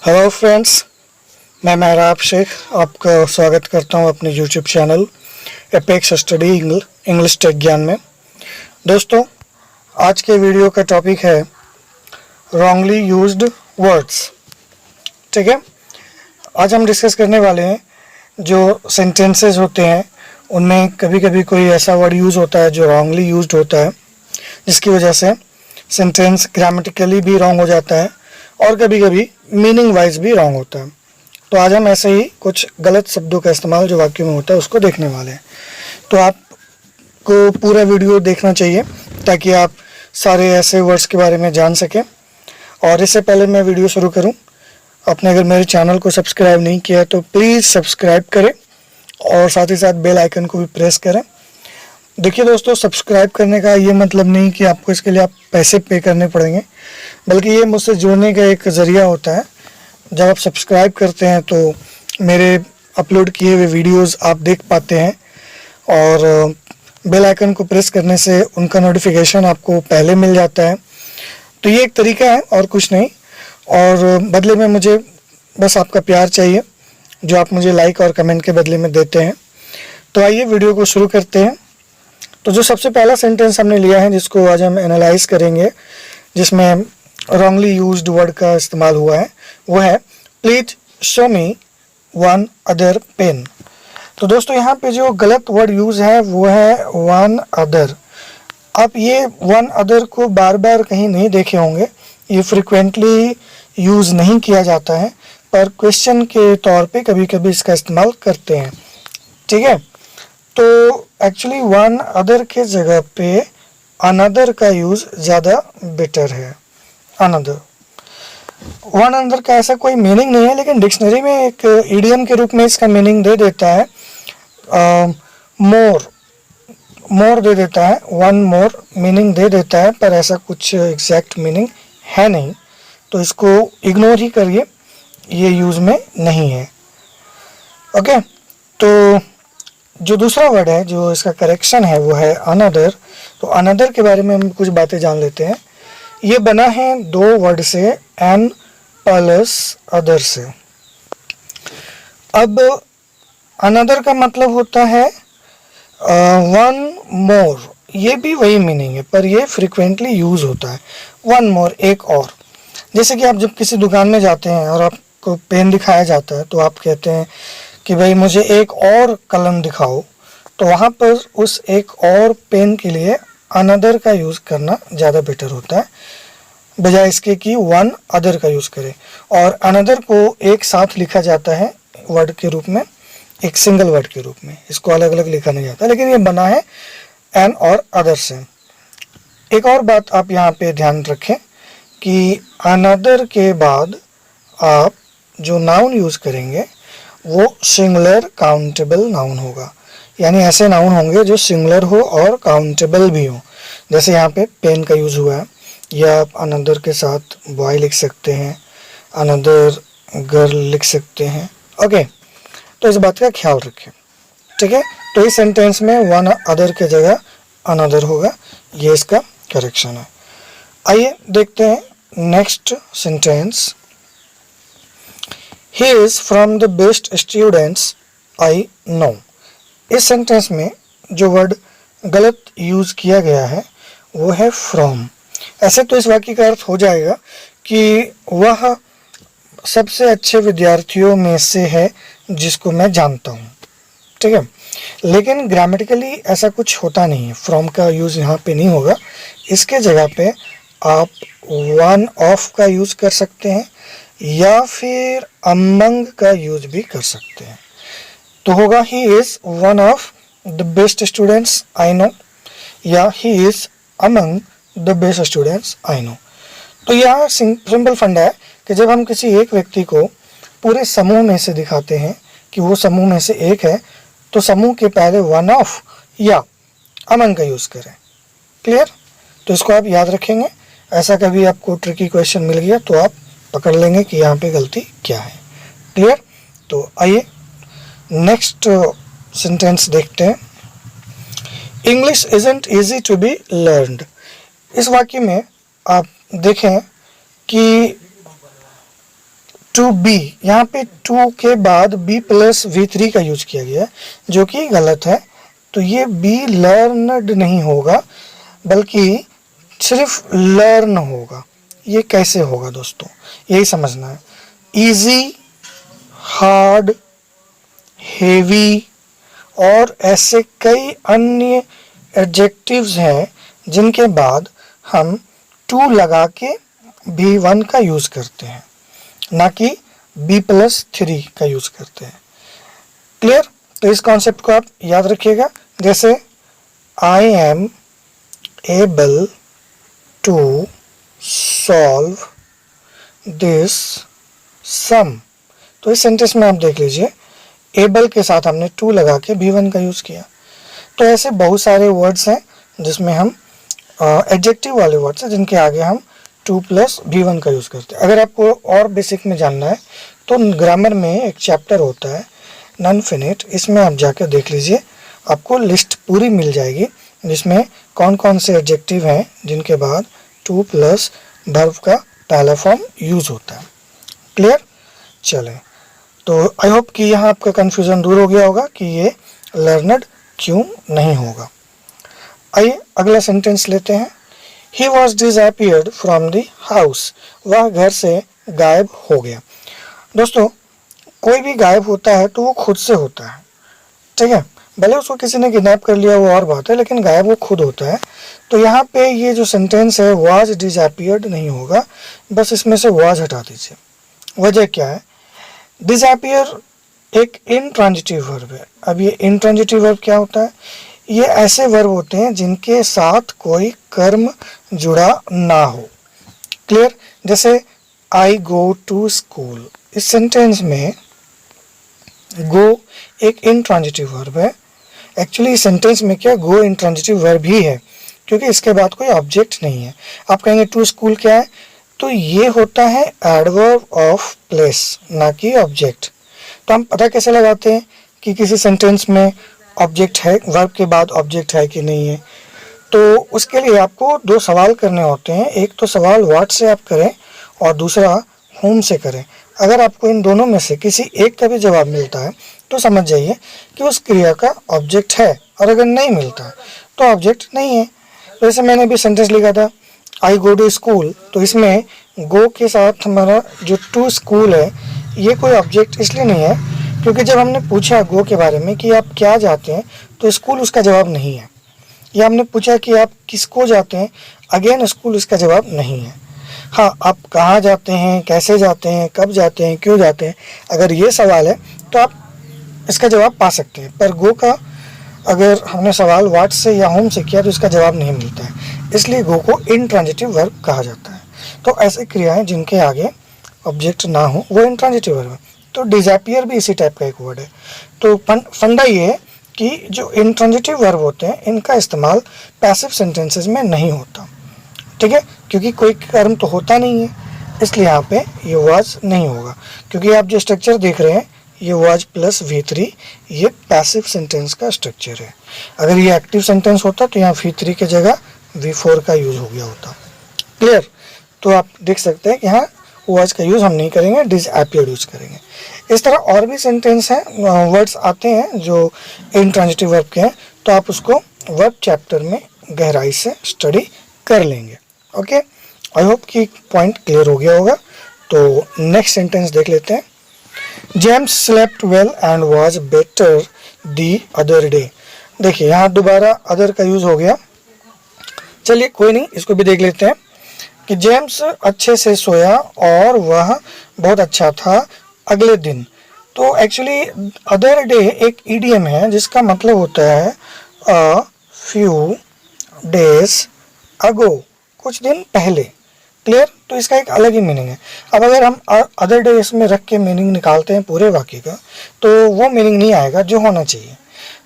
Hello friends, मैं मेहराब शेख आपका स्वागत करता हूं अपने YouTube channel Apex Study English Tech Gyan में। दोस्तों, आज के वीडियो का टॉपिक है रॉन्गली यूज्ड वर्ड्स। ठीक है, आज हम डिस्कस करने वाले हैं जो सेंटेंसेस होते हैं उनमें कभी कभी कोई ऐसा वर्ड यूज़ होता है जो रॉन्गली यूज्ड होता है, जिसकी वजह से सेंटेंस ग्रामेटिकली भी रॉन्ग हो जाता है और कभी कभी मीनिंग वाइज भी रॉन्ग होता है। तो आज हम ऐसे ही कुछ गलत शब्दों का इस्तेमाल जो वाक्य में होता है उसको देखने वाले हैं। तो आपको पूरा वीडियो देखना चाहिए ताकि आप सारे ऐसे वर्ड्स के बारे में जान सकें। और इससे पहले मैं वीडियो शुरू करूं, आपने अगर मेरे चैनल को सब्सक्राइब नहीं किया तो प्लीज़ सब्सक्राइब करें और साथ ही साथ बेल आइकन को भी प्रेस करें। देखिए दोस्तों, सब्सक्राइब करने का ये मतलब नहीं कि आपको इसके लिए आप पैसे पे करने पड़ेंगे, बल्कि ये मुझसे जुड़ने का एक ज़रिया होता है। जब आप सब्सक्राइब करते हैं तो मेरे अपलोड किए हुए वीडियोस आप देख पाते हैं और बेल आइकन को प्रेस करने से उनका नोटिफिकेशन आपको पहले मिल जाता है। तो ये एक तरीका है और कुछ नहीं, और बदले में मुझे बस आपका प्यार चाहिए जो आप मुझे लाइक और कमेंट के बदले में देते हैं। तो आइए वीडियो को शुरू करते हैं। तो जो सबसे पहला सेंटेंस हमने लिया है जिसको आज हम एनालाइज करेंगे, जिसमें रॉन्गली यूज्ड वर्ड का इस्तेमाल हुआ है, वो है please show me one other pen. तो दोस्तों, यहाँ पे जो गलत वर्ड यूज है वो है वन अदर। आप ये वन अदर को बार बार कहीं नहीं देखे होंगे, ये फ्रिक्वेंटली यूज नहीं किया जाता है, पर क्वेश्चन के तौर पे कभी कभी इसका इस्तेमाल करते हैं। ठीक है, तो एक्चुअली वन अदर के जगह पे अनदर का यूज ज़्यादा बेटर है। अनदर, वन अनदर का ऐसा कोई मीनिंग नहीं है, लेकिन डिक्शनरी में एक इडियम के रूप में इसका मीनिंग दे देता है मोर। मोर दे देता है, वन मोर मीनिंग दे देता है, पर ऐसा कुछ एग्जैक्ट मीनिंग है नहीं, तो इसको इग्नोर ही करिए, ये यूज़ में नहीं है। ओके, तो जो दूसरा वर्ड है जो इसका करेक्शन है वो है अनदर। तो अनदर के बारे में हम कुछ बातें जान लेते हैं। ये बना है दो वर्ड से, एन प्लस अदर से। अब अनदर का मतलब होता है वन मोर, ये भी वही मीनिंग है पर ये फ्रिक्वेंटली यूज होता है। वन मोर, एक और। जैसे कि आप जब किसी दुकान में जाते हैं और आपको पेन दिखाया जाता है तो आप कहते हैं कि भाई मुझे एक और कलम दिखाओ, तो वहाँ पर उस एक और पेन के लिए अनदर का यूज़ करना ज़्यादा बेटर होता है, बजाय इसके कि वन अदर का यूज़ करें। और अनदर को एक साथ लिखा जाता है वर्ड के रूप में, एक सिंगल वर्ड के रूप में, इसको अलग अलग लिखा नहीं जाता, लेकिन ये बना है एन और अदर से। एक और बात आप यहाँ पे ध्यान रखें कि अनदर के बाद आप जो नाउन यूज़ करेंगे वो सिंगुलर काउंटेबल नाउन होगा, यानी ऐसे नाउन होंगे जो सिंगुलर हो और काउंटेबल भी हो। जैसे यहाँ पे पेन का यूज़ हुआ है, या आप अनदर के साथ बॉय लिख सकते हैं, अनदर गर्ल लिख सकते हैं। ओके, तो इस बात का ख्याल रखें। ठीक है, तो इस सेंटेंस में वन अदर के जगह अनदर होगा, ये इसका करेक्शन है। आइए देखते हैं next sentence. He is from the best students I know। इस सेंटेंस में जो वर्ड गलत यूज किया गया है वो है from। ऐसे तो इस वाक्य का अर्थ हो जाएगा कि वह सबसे अच्छे विद्यार्थियों में से है जिसको मैं जानता हूँ। ठीक है, लेकिन ग्रामेटिकली ऐसा कुछ होता नहीं है, from का यूज यहाँ पे नहीं होगा। इसके जगह पे आप one of का यूज कर सकते हैं या फिर अमंग का यूज भी कर सकते हैं। तो होगा he is one of the best students I know, या he is among the best students I know. तो यह सिंपल फंडा है कि जब हम किसी एक व्यक्ति को पूरे समूह में से दिखाते हैं कि वो समूह में से एक है, तो समूह के पहले वन ऑफ या अमंग का यूज करें। क्लियर? तो इसको आप याद रखेंगे। ऐसा कभी आपको ट्रिकी क्वेश्चन मिल गया तो आप पकड़ लेंगे कि यहाँ पे गलती क्या है। क्लियर? तो आइए नेक्स्ट सेंटेंस देखते हैं। English isn't easy to be learned. इस वाक्य में आप देखें कि टू बी, यहाँ पे टू के बाद बी प्लस V3 का यूज किया गया है जो कि गलत है। तो ये बी लर्नड नहीं होगा बल्कि सिर्फ लर्न होगा। ये कैसे होगा दोस्तों, यही समझना है। इजी, हार्ड, हेवी और ऐसे कई अन्य एडजेक्टिव्स हैं जिनके बाद हम टू लगा के B1 का यूज करते हैं, ना कि B+3 का यूज करते हैं। क्लियर? तो इस कॉन्सेप्ट को आप याद रखिएगा। जैसे I am able to solve this sum. तो इस सेंटेंस में आप देख लीजिए, एबल के साथ हमने टू लगा के B1 का यूज किया। तो ऐसे बहुत सारे वर्ड्स हैं जिसमें हम एडजेक्टिव वाले वर्ड्स हैं जिनके आगे हम 2 + B1 का यूज करते हैं। अगर आपको और बेसिक में जानना है तो ग्रामर में एक चैप्टर होता है नॉन फिनिट, इसमें आप जाकर देख लीजिए, आपको लिस्ट पूरी मिल जाएगी जिसमें कौन कौन से एडजेक्टिव हैं जिनके बाद 2 + वर्ब का पहला फॉर्म यूज होता है। क्लियर? चलें, तो आई होप कि यहाँ आपका कन्फ्यूज़न दूर हो गया होगा कि ये लर्नड क्यों नहीं होगा। आइए अगला सेंटेंस लेते हैं। He was disappeared from the house. वह घर से गायब हो गया। दोस्तों, कोई भी गायब होता है तो वो खुद से होता है, ठीक है। भले उसको किसी ने किडनैप कर लिया वो और बात है, लेकिन गायब वो खुद होता है। तो यहाँ पे ये जो सेंटेंस है was disappeared नहीं होगा, बस इसमें से was हटा दीजिए। वजह क्या है? disappear एक इंट्रांजिटिव वर्ब है। अब ये इंट्रांजिटिव वर्ब क्या होता है? ये ऐसे वर्ब होते हैं जिनके साथ कोई कर्म जुड़ा ना हो। क्लियर? जैसे आई गो टू स्कूल, इस सेंटेंस में गो एक इंट्रांजिटिव वर्ब है। एक्चुअली इस सेंटेंस में क्या गो इंट्रांजिटिव वर्ब ही है क्योंकि इसके बाद कोई ऑब्जेक्ट नहीं है। आप कहेंगे टू स्कूल क्या है? तो ये होता है एडवर्ब ऑफ प्लेस, ना कि ऑब्जेक्ट। तो हम पता कैसे लगाते हैं कि किसी सेंटेंस में ऑब्जेक्ट है, वर्ब के बाद ऑब्जेक्ट है कि नहीं है? तो उसके लिए आपको दो सवाल करने होते हैं। एक तो सवाल व्हाट से आप करें और दूसरा होम से करें। अगर आपको इन दोनों में से किसी एक का भी जवाब मिलता है तो समझ जाइए कि उस क्रिया का ऑब्जेक्ट है, और अगर नहीं मिलता है तो ऑब्जेक्ट नहीं है। वैसे मैंने भी सेंटेंस लिखा था आई गो टू स्कूल, तो इसमें गो के साथ हमारा जो टू स्कूल है ये कोई ऑब्जेक्ट इसलिए नहीं है क्योंकि जब हमने पूछा गो के बारे में कि आप क्या जाते हैं तो स्कूल उसका जवाब नहीं है। या हमने पूछा कि आप किसको जाते हैं, अगेन स्कूल इसका जवाब नहीं है। हाँ, आप कहाँ जाते हैं, कैसे जाते हैं, कब जाते हैं, क्यों जाते हैं, अगर ये सवाल है तो आप इसका जवाब पा सकते हैं। पर गो का अगर हमने सवाल व्हाट से या होम से किया तो इसका जवाब नहीं मिलता है, इसलिए गो को इंट्रांजिटिव वर्ब कहा जाता है। तो ऐसी क्रियाएं जिनके आगे ऑब्जेक्ट ना हो वो इंट्रांजिटिव वर्ब है। तो डिसअपीयर भी इसी टाइप का एक वर्ड है। तो फंडा ये है कि जो इंट्रांजिटिव वर्ब होते हैं इनका इस्तेमाल पैसिव सेंटेंसेस में नहीं होता, ठीक है, क्योंकि कोई कर्म तो होता नहीं है, इसलिए यहाँ पे ये वाज नहीं होगा। क्योंकि आप जो स्ट्रक्चर देख रहे हैं ये वाज प्लस V3, ये पैसिव सेंटेंस का स्ट्रक्चर है। अगर ये एक्टिव सेंटेंस होता तो यहाँ V3 की जगह V4 का यूज हो गया होता। क्लियर? तो आप देख सकते हैं कि यहाँ वाज का यूज हम नहीं करेंगे, डिसअपीयर्ड यूज करेंगे। इस तरह और भी सेंटेंस हैं, वर्ड्स आते हैं जो इंट्रांजिटिव वर्ब के हैं, तो आप उसको वर्ब चैप्टर में गहराई से स्टडी कर लेंगे। ओके, आई होप कि पॉइंट क्लियर हो गया होगा। तो नेक्स्ट सेंटेंस देख लेते हैं। James slept well and was better the other day. देखिए यहाँ दोबारा अदर का यूज हो गया। चलिए कोई नहीं, इसको भी देख लेते हैं कि जेम्स अच्छे से सोया और वह बहुत अच्छा था अगले दिन। तो एक्चुअली अदर डे एक ईडियम है जिसका मतलब होता है अ फ्यू डेज अगो, कुछ दिन पहले। क्लियर? तो इसका एक अलग ही मीनिंग है। अब अगर हम अदर डे इसमें रख के मीनिंग निकालते हैं पूरे वाक्य का तो वो मीनिंग नहीं आएगा जो होना चाहिए।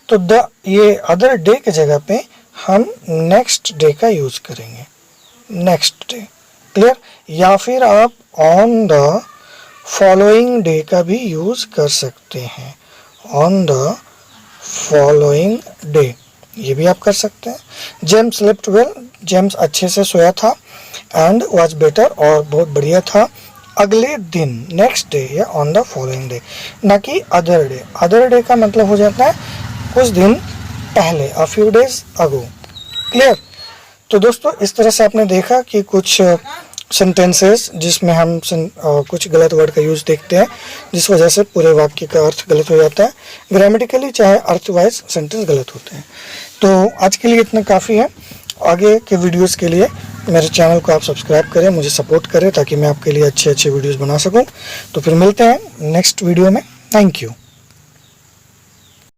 तो ये अदर डे के जगह पे हम नेक्स्ट डे का यूज करेंगे, नेक्स्ट डे। क्लियर? या फिर आप ऑन द फॉलोइंग डे का भी यूज कर सकते हैं, ऑन द फॉलोइंग डे, ये भी आप कर सकते हैं। जेम्स स्लेप्ट वेल, जेम्स अच्छे से सोया था, एंड वाज बेटर और बहुत बढ़िया था, अगले दिन, नेक्स्ट डे या ऑन द फॉलोइंग डे, ना कि अदर डे। अदर डे का मतलब हो जाता है कुछ दिन पहले, a few days ago. Clear? तो दोस्तों इस तरह से आपने देखा कि कुछ सेंटेंसेस जिसमें हम कुछ गलत वर्ड का यूज़ देखते हैं, जिस वजह से पूरे वाक्य का अर्थ गलत हो जाता है। ग्रामेटिकली चाहे अर्थवाइज सेंटेंस गलत होते हैं। तो आज के लिए इतना काफ़ी है। आगे के वीडियोस के लिए मेरे चैनल को आप सब्सक्राइब करें, मुझे सपोर्ट करें, ताकि मैं आपके लिए अच्छे अच्छे वीडियोस बना सकूं। तो फिर मिलते हैं नेक्स्ट वीडियो में। Thank you.